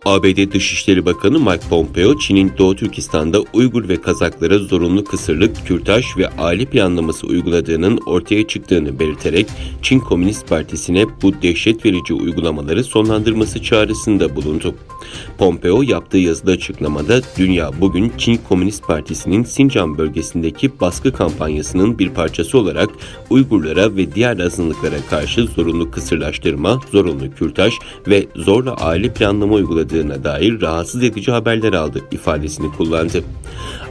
ABD Dışişleri Bakanı Mike Pompeo, Çin'in Doğu Türkistan'da Uygur ve Kazaklara zorunlu kısırlık, kürtaj ve aile planlaması uyguladığının ortaya çıktığını belirterek Çin Komünist Partisi'ne bu dehşet verici uygulamaları sonlandırması çağrısında bulundu. Pompeo yaptığı yazılı açıklamada, "Dünya bugün Çin Komünist Partisi'nin Sincan bölgesindeki baskı kampanyasının bir parçası olarak Uygurlara ve diğer azınlıklara karşı zorunlu kısırlaştırma, zorunlu kürtaj ve zorla aile planlama uyguladığına dair rahatsız edici haberler aldı" ifadesini kullandı.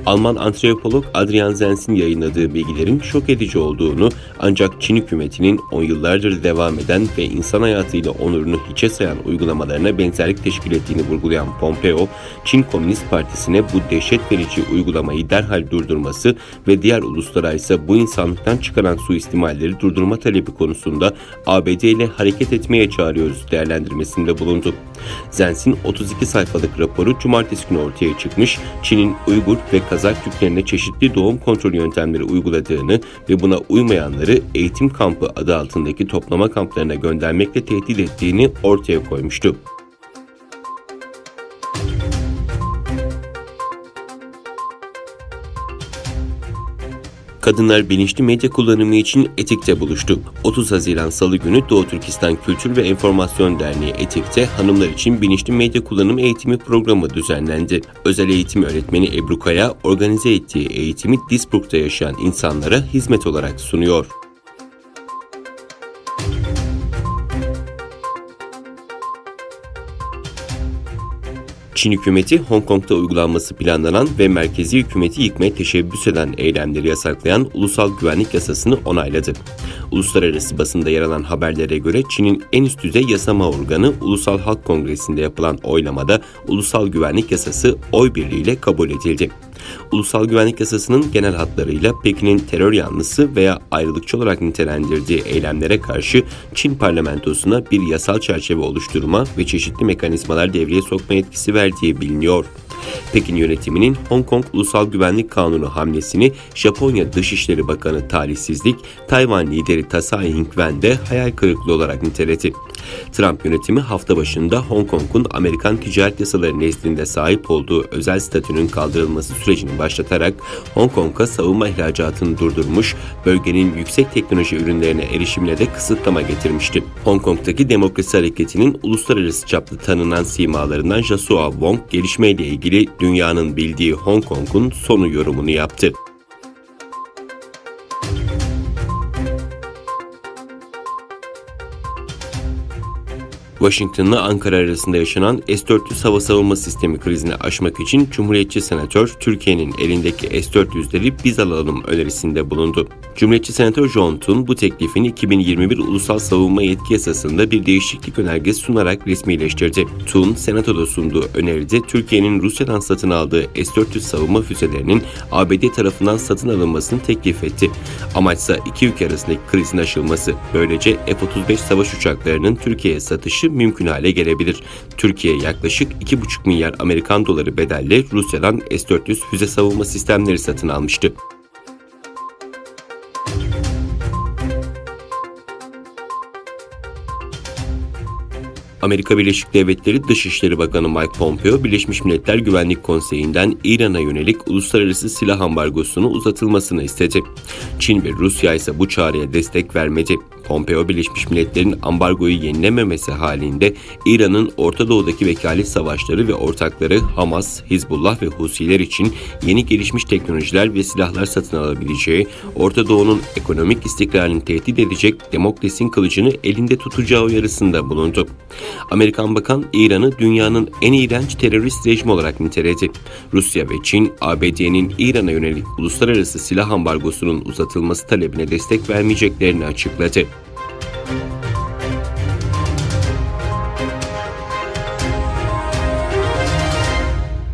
Alman antropolog Adrian Zenz'in yayınladığı bilgilerin şok edici olduğunu, ancak Çin hükümetinin 10 yıllardır devam eden ve insan hayatıyla onurunu hiçe sayan uygulamalarına benzerlik teşkil ettiğini vurgulayan Pompeo, Çin Komünist Partisi'ne bu dehşet verici uygulamayı derhal durdurması ve diğer uluslara ise bu insanlıktan çıkaran suistimalleri durdurma talebi konusunda ABD ile hareket etmeye çağırıyoruz değerlendirmesinde bulundu. Zenz'in 32 sayfalık raporu cumartesi günü ortaya çıkmış, Çin'in Uygur ve Kazak Türklerine çeşitli doğum kontrol yöntemleri uyguladığını ve buna uymayanları eğitim kampı adı altındaki toplama kamplarına göndermekle tehdit ettiğini ortaya koymuştu. Kadınlar bilinçli medya kullanımı için Etik'te buluştu. 30 Haziran Salı günü Doğu Türkistan Kültür ve Enformasyon Derneği Etik'te hanımlar için bilinçli medya kullanımı eğitimi programı düzenlendi. Özel eğitim öğretmeni Ebru Kaya, organize ettiği eğitimi Duisburg'da yaşayan insanlara hizmet olarak sunuyor. Çin hükümeti, Hong Kong'da uygulanması planlanan ve merkezi hükümeti yıkmaya teşebbüs eden eylemleri yasaklayan Ulusal Güvenlik Yasası'nı onayladı. Uluslararası basında yer alan haberlere göre Çin'in en üst düzey yasama organı Ulusal Halk Kongresi'nde yapılan oylamada Ulusal Güvenlik Yasası oy birliğiyle kabul edildi. Ulusal Güvenlik Yasası'nın genel hatlarıyla Pekin'in terör yanlısı veya ayrılıkçı olarak nitelendirdiği eylemlere karşı Çin parlamentosuna bir yasal çerçeve oluşturma ve çeşitli mekanizmalar devreye sokma yetkisi verdiği biliniyor. Pekin yönetiminin Hong Kong Ulusal Güvenlik Kanunu hamlesini Japonya Dışişleri Bakanı talihsizlik, Tayvan lideri Tsai Ing-wen de hayal kırıklığı olarak niteledi. Trump yönetimi hafta başında Hong Kong'un Amerikan ticaret yasaları nezdinde sahip olduğu özel statünün kaldırılması sürecini başlatarak Hong Kong'a savunma ihracatını durdurmuş, bölgenin yüksek teknoloji ürünlerine erişimine de kısıtlama getirmişti. Hong Kong'daki demokrasi hareketinin uluslararası çapta tanınan simalarından Joshua Wong, gelişmeyle ilgili dünyanın bildiği Hong Kong'un sonu yorumunu yaptı. Washington'la Ankara arasında yaşanan S-400 hava savunma sistemi krizini aşmak için Cumhuriyetçi Senatör, Türkiye'nin elindeki S-400'leri biz alalım önerisinde bulundu. Cumhuriyetçi Senatör John Thune bu teklifini 2021 Ulusal Savunma Yetki Yasası'nda bir değişiklik önergesi sunarak resmileştirdi. Thune, Senato'da sunduğu öneride Türkiye'nin Rusya'dan satın aldığı S-400 savunma füzelerinin ABD tarafından satın alınmasını teklif etti. Amaçsa iki ülke arasındaki krizin aşılması. Böylece F-35 savaş uçaklarının Türkiye'ye satışı mümkün hale gelebilir. Türkiye yaklaşık 2,5 milyar Amerikan doları bedelle Rusya'dan S-400 füze savunma sistemleri satın almıştı. Amerika Birleşik Devletleri Dışişleri Bakanı Mike Pompeo, Birleşmiş Milletler Güvenlik Konseyi'nden İran'a yönelik uluslararası silah ambargosunun uzatılmasını istedi. Çin ve Rusya ise bu çağrıya destek vermedi. Pompeo, Birleşmiş Milletler'in ambargoyu yenilememesi halinde İran'ın Orta Doğu'daki vekalet savaşları ve ortakları Hamas, Hizbullah ve Husiler için yeni gelişmiş teknolojiler ve silahlar satın alabileceği, Orta Doğu'nun ekonomik istikrarını tehdit edecek Demokles'in kılıcını elinde tutacağı uyarısında bulundu. Amerikan Bakan, İran'ı dünyanın en iğrenç terörist rejimi olarak niteledi. Rusya ve Çin, ABD'nin İran'a yönelik uluslararası silah ambargosunun uzatılması talebine destek vermeyeceklerini açıkladı.